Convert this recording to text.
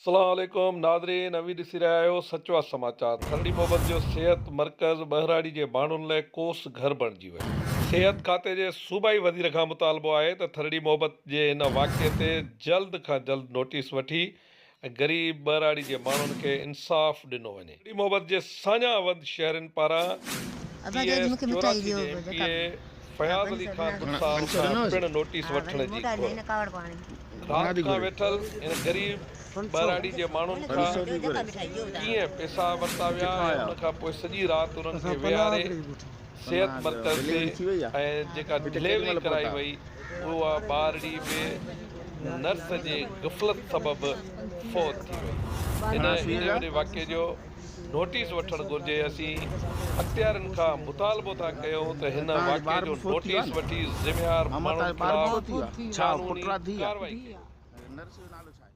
सलामकुम नादरीन अवी ॾिसी रहिया आहियो सचवा समाचार। थरड़ी मोहब्बत जो सिहत मर्कज़ बहराड़ी जे माण्हुनि लाइ कोस घर बणिजी वियो। सिहत खाते जे सूबाई वज़ीर खां मुतालबो आहे त थरड़ी मोहब्बत जे इन वाक़े ते जल्द खां जल्द नोटिस वठी ऐं ग़रीब बहराड़ी जे माण्हुनि खे इंसाफ़ ॾिनो वञे। थरड़ी मोहब्बत जे साञा वध शहरनि पारां PS 84 जे MPA फयाज़ अली खान बुसाल खां पिणु नोटिस वठण जी घुर। रात खां वेठल इन ग़रीब बहराड़ी जे माण्हुनि खां कीअं पैसा वरिता विया ऐं उन खां पोइ सॼी राति उन्हनि खे विहारे सिहत मर्कज़ ते ऐं जेका डिलीवरी कराई वई उहा ॿारड़ी में नर्स जे ग़फ़लत सबबि फ़ौत थी वई। इन वॾे वाक़े जो नोटिस वठणु घुरिजे। असीं अख़्तियारनि खां मुतालबो था कयूं त हिन वाक़े जो नोटिस वठी ज़िम्मेवार माण्हुनि ख़िलाफ़ कानूनी कार्रवाई कई।